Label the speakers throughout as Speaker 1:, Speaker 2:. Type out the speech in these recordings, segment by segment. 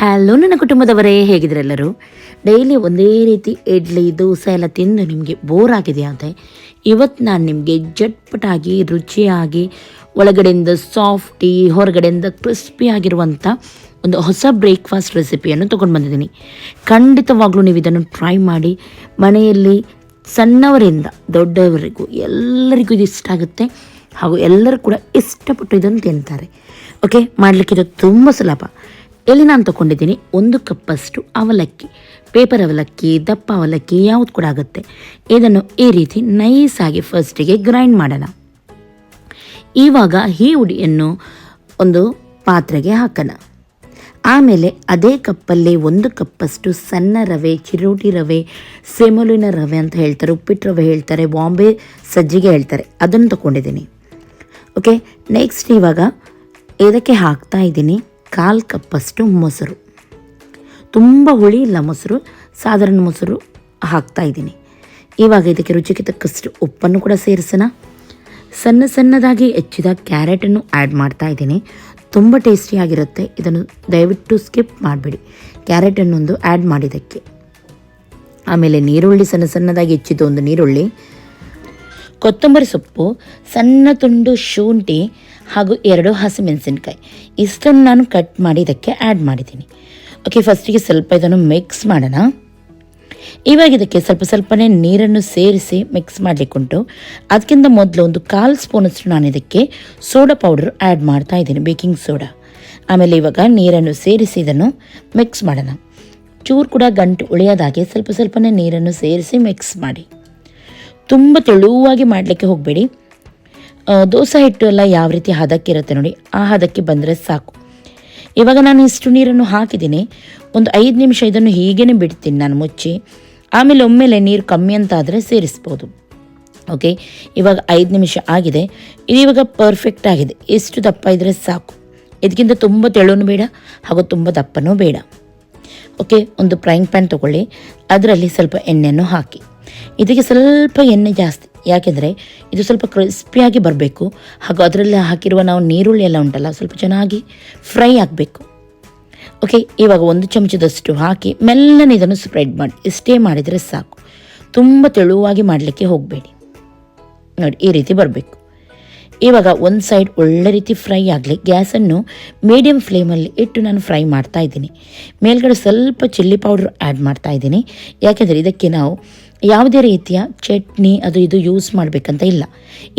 Speaker 1: Hello ನನ್ನ ಕುಟುಂಬದವರೇ, ಹೇಗಿದ್ರೆಲ್ಲರೂ? Daily ಒಂದೇ ರೀತಿ ಇಡ್ಲಿ ದೋಸೆ ಎಲ್ಲ ತಿಂದು ನಿಮಗೆ ಬೋರ್ ಆಗಿದೆಯಾ ಅಂತ ಇವತ್ತು ನಾನು ನಿಮಗೆ ಜಟ್ಪಟಾಗಿ ರುಚಿಯಾಗಿ ಒಳಗಡೆಯಿಂದ ಸಾಫ್ಟಿ ಹೊರಗಡೆಯಿಂದ ಕ್ರಿಸ್ಪಿ ಆಗಿರುವಂಥ ಒಂದು ಹೊಸ ಬ್ರೇಕ್ಫಾಸ್ಟ್ ರೆಸಿಪಿಯನ್ನು ತೊಗೊಂಡು ಬಂದಿದ್ದೀನಿ. ಖಂಡಿತವಾಗ್ಲೂ ನೀವು ಇದನ್ನು ಟ್ರೈ ಮಾಡಿ. ಮನೆಯಲ್ಲಿ ಸಣ್ಣವರಿಂದ ದೊಡ್ಡವರಿಗೂ ಎಲ್ಲರಿಗೂ ಇದು ಇಷ್ಟ ಆಗುತ್ತೆ ಹಾಗೂ ಎಲ್ಲರೂ ಕೂಡ ಇಷ್ಟಪಟ್ಟು ಇದನ್ನು ತಿಂತಾರೆ. ಓಕೆ, ಮಾಡಲಿಕ್ಕೆ ಇದು ತುಂಬ ಸುಲಭ. ಇಲ್ಲಿ ನಾನು ತೊಗೊಂಡಿದ್ದೀನಿ 1 ಕಪ್ಪಷ್ಟು ಅವಲಕ್ಕಿ, ಪೇಪರ್ ಅವಲಕ್ಕಿ, ದಪ್ಪ ಅವಲಕ್ಕಿ ಯಾವುದು ಕೂಡ ಆಗುತ್ತೆ. ಇದನ್ನು ಈ ರೀತಿ ನೈಸಾಗಿ ಫಸ್ಟಿಗೆ ಗ್ರೈಂಡ್ ಮಾಡೋಣ. ಇವಾಗ ಈ ಹುಡಿಯನ್ನು ಒಂದು ಪಾತ್ರೆಗೆ ಹಾಕೋಣ. ಆಮೇಲೆ ಅದೇ ಕಪ್ಪಲ್ಲಿ 1 ಕಪ್ಪಷ್ಟು ಸಣ್ಣ ರವೆ, ಚಿರೋಟಿ ರವೆ, ಸೆಮೋಲಿನ ರವೆ ಅಂತ ಹೇಳ್ತಾರೆ, ಉಪ್ಪಿಟ್ಟು ರವೆ ಹೇಳ್ತಾರೆ, ಬಾಂಬೆ ಸಜ್ಜಿಗೆ ಹೇಳ್ತಾರೆ, ಅದನ್ನು ತೊಗೊಂಡಿದ್ದೀನಿ. ಓಕೆ, ನೆಕ್ಸ್ಟ್ ಇವಾಗ ಇದಕ್ಕೆ ಹಾಕ್ತಾ ಇದ್ದೀನಿ 1/4 ಕಪ್ಪಷ್ಟು ಮೊಸರು. ತುಂಬ ಹುಳಿ ಇಲ್ಲ ಮೊಸರು, ಸಾಧಾರಣ ಮೊಸರು ಹಾಕ್ತಾ ಇದ್ದೀನಿ. ಇವಾಗ ಇದಕ್ಕೆ ರುಚಿಗೆ ತಕ್ಕಷ್ಟು ಉಪ್ಪನ್ನು ಕೂಡ ಸೇರಿಸೋಣ. ಸಣ್ಣದಾಗಿ ಹೆಚ್ಚಿದ ಕ್ಯಾರೆಟನ್ನು ಆ್ಯಡ್ ಮಾಡ್ತಾ ಇದ್ದೀನಿ. ತುಂಬ ಟೇಸ್ಟಿಯಾಗಿರುತ್ತೆ. ಇದನ್ನು ದಯವಿಟ್ಟು ಸ್ಕಿಪ್ ಮಾಡಬೇಡಿ, ಕ್ಯಾರೆಟನ್ನೊಂದು ಆ್ಯಡ್ ಮಾಡಿದ್ದಕ್ಕೆ. ಆಮೇಲೆ ನೀರುಳ್ಳಿ, ಸಣ್ಣದಾಗಿ ಹೆಚ್ಚಿದ್ದು 1 ನೀರುಳ್ಳಿ, ಕೊತ್ತಂಬರಿ ಸೊಪ್ಪು, ಸಣ್ಣ ತುಂಡು ಶುಂಠಿ ಹಾಗೂ 2 ಹಸಿಮೆಣಸಿನ್ಕಾಯಿ, ಇಷ್ಟನ್ನು ನಾನು ಕಟ್ ಮಾಡಿ ಇದಕ್ಕೆ ಆ್ಯಡ್ ಮಾಡಿದ್ದೀನಿ. ಓಕೆ, ಫಸ್ಟಿಗೆ ಸ್ವಲ್ಪ ಇದನ್ನು ಮಿಕ್ಸ್ ಮಾಡೋಣ. ಇವಾಗ ಇದಕ್ಕೆ ಸ್ವಲ್ಪನೇ ನೀರನ್ನು ಸೇರಿಸಿ ಮಿಕ್ಸ್ ಮಾಡಲಿಕ್ಕುಂಟು. ಅದಕ್ಕಿಂತ ಮೊದಲು 1/4 ಸ್ಪೂನಷ್ಟು ನಾನು ಇದಕ್ಕೆ ಸೋಡಾ ಪೌಡರ್ ಆ್ಯಡ್ ಮಾಡ್ತಾ ಇದ್ದೀನಿ, ಬೇಕಿಂಗ್ ಸೋಡಾ. ಆಮೇಲೆ ಇವಾಗ ನೀರನ್ನು ಸೇರಿಸಿ ಇದನ್ನು ಮಿಕ್ಸ್ ಮಾಡೋಣ. ಚೂರು ಕೂಡ ಗಂಟು ಉಳಿಯೋದಾಗೆ ಸ್ವಲ್ಪನೇ ನೀರನ್ನು ಸೇರಿಸಿ ಮಿಕ್ಸ್ ಮಾಡಿ. ತುಂಬ ತೆಳುವಾಗಿ ಮಾಡಲಿಕ್ಕೆ ಹೋಗಬೇಡಿ. ದೋಸೆ ಹಿಟ್ಟು ಎಲ್ಲ ಯಾವ ರೀತಿ ಹದಕ್ಕಿರುತ್ತೆ ನೋಡಿ, ಆ ಹದಕ್ಕೆ ಬಂದರೆ ಸಾಕು. ಇವಾಗ ನಾನು ಇಷ್ಟು ನೀರನ್ನು ಹಾಕಿದ್ದೀನಿ. ಒಂದು 5 ನಿಮಿಷ ಇದನ್ನು ಹೀಗೇ ಬಿಡ್ತೀನಿ ನಾನು ಮುಚ್ಚಿ. ಆಮೇಲೆ ಒಮ್ಮೆಲೆ ನೀರು ಕಮ್ಮಿ ಅಂತ ಆದರೆ ಸೇರಿಸ್ಬೋದು. ಓಕೆ, ಇವಾಗ 5 ನಿಮಿಷ ಆಗಿದೆ. ಇದು ಇವಾಗ ಪರ್ಫೆಕ್ಟ್ ಆಗಿದೆ. ಎಷ್ಟು ದಪ್ಪ ಇದ್ದರೆ ಸಾಕು. ಇದಕ್ಕಿಂತ ತುಂಬ ತೆಳುನೂ ಬೇಡ ಹಾಗೂ ತುಂಬ ದಪ್ಪನೂ ಬೇಡ. ಓಕೆ, ಒಂದು ಫ್ರೈಯಿಂಗ್ ಪ್ಯಾನ್ ತೊಗೊಳ್ಳಿ. ಅದರಲ್ಲಿ ಸ್ವಲ್ಪ ಎಣ್ಣೆಯನ್ನು ಹಾಕಿ. ಇದಕ್ಕೆ ಸ್ವಲ್ಪ ಎಣ್ಣೆ ಜಾಸ್ತಿ, ಯಾಕೆಂದರೆ ಇದು ಸ್ವಲ್ಪ ಕ್ರಿಸ್ಪಿಯಾಗಿ ಬರಬೇಕು ಹಾಗೂ ಅದರಲ್ಲಿ ಹಾಕಿರುವ ನಾವು ನೀರುಳ್ಳಿ ಎಲ್ಲ ಉಂಟಲ್ಲ, ಸ್ವಲ್ಪ ಚೆನ್ನಾಗಿ ಫ್ರೈ ಆಗಬೇಕು. ಓಕೆ, ಇವಾಗ 1 ಚಮಚದಷ್ಟು ಹಾಕಿ ಮೆಲ್ಲನೆ ಇದನ್ನು ಸ್ಪ್ರೆಡ್ ಮಾಡಿ. ಇಷ್ಟೇ ಮಾಡಿದರೆ ಸಾಕು, ತುಂಬ ತೆಳುವಾಗಿ ಮಾಡಲಿಕ್ಕೆ ಹೋಗಬೇಡಿ. ನೋಡಿ, ಈ ರೀತಿ ಬರಬೇಕು. ಇವಾಗ ಒಂದು ಸೈಡ್ ಒಳ್ಳೆ ರೀತಿ ಫ್ರೈ ಆಗಲಿ. ಗ್ಯಾಸನ್ನು ಮೀಡಿಯಮ್ ಫ್ಲೇಮಲ್ಲಿ ಇಟ್ಟು ನಾನು ಫ್ರೈ ಮಾಡ್ತಾ ಇದ್ದೀನಿ. ಮೇಲ್ಗಡೆ ಸ್ವಲ್ಪ ಚಿಲ್ಲಿ ಪೌಡ್ರ್ ಆ್ಯಡ್ ಮಾಡ್ತಾ ಇದ್ದೀನಿ, ಯಾಕೆಂದರೆ ಇದಕ್ಕೆ ನಾವು ಯಾವುದೇ ರೀತಿಯ ಚಟ್ನಿ ಅದು ಇದು ಯೂಸ್ ಮಾಡಬೇಕಂತ ಇಲ್ಲ.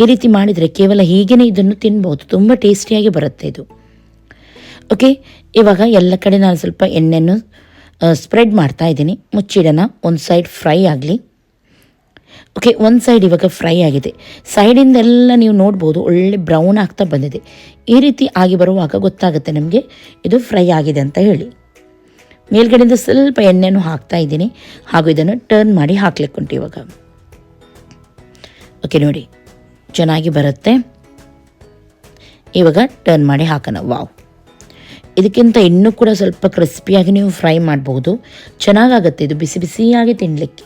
Speaker 1: ಈ ರೀತಿ ಮಾಡಿದರೆ ಕೇವಲ ಹೀಗೇ ಇದನ್ನು ತಿನ್ಬೋದು, ತುಂಬ ಟೇಸ್ಟಿಯಾಗಿ ಬರುತ್ತೆ ಇದು. ಓಕೆ, ಇವಾಗ ಎಲ್ಲ ಕಡೆ ನಾನು ಸ್ವಲ್ಪ ಎಣ್ಣೆಯನ್ನು ಸ್ಪ್ರೆಡ್ ಮಾಡ್ತಾ ಇದ್ದೀನಿ. ಮುಚ್ಚಿಡೋಣ, ಒಂದು ಸೈಡ್ ಫ್ರೈ ಆಗಲಿ. ಓಕೆ, ಒಂದು ಸೈಡ್ ಇವಾಗ ಫ್ರೈ ಆಗಿದೆ. ಸೈಡಿಂದೆಲ್ಲ ನೀವು ನೋಡ್ಬೋದು ಒಳ್ಳೆ ಬ್ರೌನ್ ಆಗ್ತಾ ಬಂದಿದೆ. ಈ ರೀತಿ ಆಗಿ ಬರುವಾಗ ಗೊತ್ತಾಗುತ್ತೆ ನಮಗೆ ಇದು ಫ್ರೈ ಆಗಿದೆ ಅಂತ ಹೇಳಿ. ಮೇಲ್ಗಡೆಯಿಂದ ಸ್ವಲ್ಪ ಎಣ್ಣೆಯನ್ನು ಹಾಕ್ತಾ ಇದ್ದೀನಿ ಹಾಗೂ ಇದನ್ನು ಟರ್ನ್ ಮಾಡಿ ಹಾಕ್ಲಿಕ್ಕುಂಟು ಇವಾಗ. ಓಕೆ, ನೋಡಿ ಚೆನ್ನಾಗಿ ಬರುತ್ತೆ. ಇವಾಗ ಟರ್ನ್ ಮಾಡಿ ಹಾಕೋಣ. ವಾವ್, ಇದಕ್ಕಿಂತ ಇನ್ನೂ ಕೂಡ ಸ್ವಲ್ಪ ಕ್ರಿಸ್ಪಿಯಾಗಿ ನೀವು ಫ್ರೈ ಮಾಡ್ಬೋದು, ಚೆನ್ನಾಗಾಗುತ್ತೆ ಇದು ಬಿಸಿಯಾಗಿ ತಿನ್ನಲಿಕ್ಕೆ.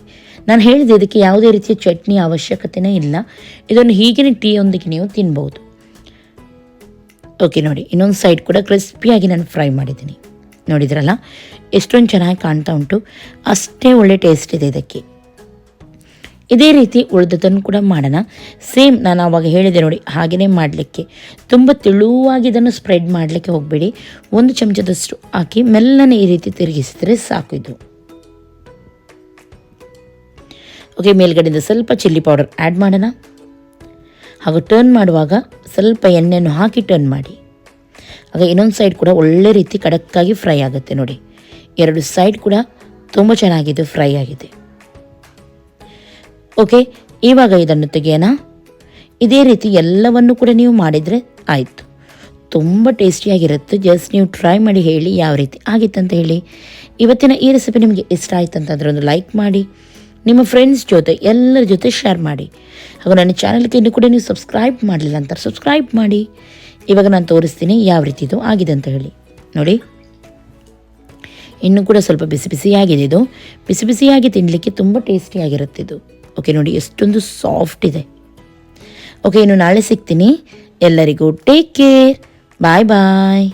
Speaker 1: ನಾನು ಹೇಳಿದೆ ಇದಕ್ಕೆ ಯಾವುದೇ ರೀತಿಯ ಚಟ್ನಿ ಅವಶ್ಯಕತೆಯೇ ಇಲ್ಲ. ಇದನ್ನು ಹೀಗೆ ಟೀಯೊಂದಿಗೆ ನೀವು ತಿನ್ಬೋದು. ಓಕೆ, ನೋಡಿ ಇನ್ನೊಂದು ಸೈಡ್ ಕೂಡ ಕ್ರಿಸ್ಪಿಯಾಗಿ ನಾನು ಫ್ರೈ ಮಾಡಿದ್ದೀನಿ. ನೋಡಿದ್ರಲ್ಲ ಎಷ್ಟೊಂದು ಚೆನ್ನಾಗಿ ಕಾಣ್ತಾ ಉಂಟು, ಅಷ್ಟೇ ಒಳ್ಳೆ ಟೇಸ್ಟ್ ಇದೆ ಇದಕ್ಕೆ. ಇದೇ ರೀತಿ ಉಳಿದದನ್ನು ಕೂಡ ಮಾಡೋಣ. ಸೇಮ್ ನಾನು ಆವಾಗ ಹೇಳಿದೆ ನೋಡಿ, ಹಾಗೆಯೇ ಮಾಡಲಿಕ್ಕೆ. ತುಂಬ ತೆಳುವಾಗಿ ಇದನ್ನು ಸ್ಪ್ರೆಡ್ ಮಾಡಲಿಕ್ಕೆ ಹೋಗಬೇಡಿ. 1 ಚಮಚದಷ್ಟು ಹಾಕಿ ಮೆಲ್ಲನೆ ಈ ರೀತಿ ತಿರುಗಿಸಿದರೆ ಸಾಕು ಇದು. ಓಕೆ, ಮೇಲ್ಗಡೆಯಿಂದ ಸ್ವಲ್ಪ ಚಿಲ್ಲಿ ಪೌಡರ್ ಆ್ಯಡ್ ಮಾಡೋಣ ಹಾಗೂ ಟರ್ನ್ ಮಾಡುವಾಗ ಸ್ವಲ್ಪ ಎಣ್ಣೆಯನ್ನು ಹಾಕಿ ಟರ್ನ್ ಮಾಡಿ. ಆಗ ಇನ್ನೊಂದು ಸೈಡ್ ಕೂಡ ಒಳ್ಳೆ ರೀತಿ ಕಡಕ್ಕಾಗಿ ಫ್ರೈ ಆಗುತ್ತೆ. ನೋಡಿ, 2 ಸೈಡ್ ಕೂಡ ತುಂಬ ಚೆನ್ನಾಗಿದೆ, ಫ್ರೈ ಆಗಿದೆ. ಓಕೆ, ಇವಾಗ ಇದನ್ನು ತೆಗೆಯೋಣ. ಇದೇ ರೀತಿ ಎಲ್ಲವನ್ನು ಕೂಡ ನೀವು ಮಾಡಿದರೆ ಆಯಿತು. ತುಂಬ ಟೇಸ್ಟಿಯಾಗಿರುತ್ತೆ. ಜಸ್ಟ್ ನೀವು ಟ್ರೈ ಮಾಡಿ ಹೇಳಿ ಯಾವ ರೀತಿ ಆಗಿತ್ತಂತ ಹೇಳಿ. ಇವತ್ತಿನ ಈ ರೆಸಿಪಿ ನಿಮಗೆ ಇಷ್ಟ ಆಯಿತು ಅಂತಂದರೆ ಒಂದು ಲೈಕ್ ಮಾಡಿ, ನಿಮ್ಮ ಫ್ರೆಂಡ್ಸ್ ಜೊತೆ ಎಲ್ಲರ ಜೊತೆ ಶೇರ್ ಮಾಡಿ. ಹಾಗೂ ನನ್ನ ಚಾನಲ್ಗೆ ಇನ್ನೂ ಕೂಡ ನೀವು ಸಬ್ಸ್ಕ್ರೈಬ್ ಮಾಡಲಿಲ್ಲ ಅಂತಾರೆ ಸಬ್ಸ್ಕ್ರೈಬ್ ಮಾಡಿ. ಇವಾಗ ನಾನು ತೋರಿಸ್ತೀನಿ ಯಾವ ರೀತಿ ಇದು ಆಗಿದೆ ಅಂತ ಹೇಳಿ. ನೋಡಿ, ಇನ್ನೂ ಕೂಡ ಸ್ವಲ್ಪ ಬಿಸಿಯಾಗಿದೆ ಇದು. ಬಿಸಿಯಾಗಿ ತಿನ್ನಲಿಕ್ಕೆ ತುಂಬ ಟೇಸ್ಟಿಯಾಗಿರುತ್ತೆ ಇದು. ಓಕೆ, ನೋಡಿ ಎಷ್ಟೊಂದು ಸಾಫ್ಟ್ ಇದೆ. ಓಕೆ, ಇನ್ನು ನಾಳೆ ಸಿಗ್ತೀನಿ. ಎಲ್ಲರಿಗೂ ಟೇಕ್ ಕೇರ್, ಬಾಯ್ ಬಾಯ್.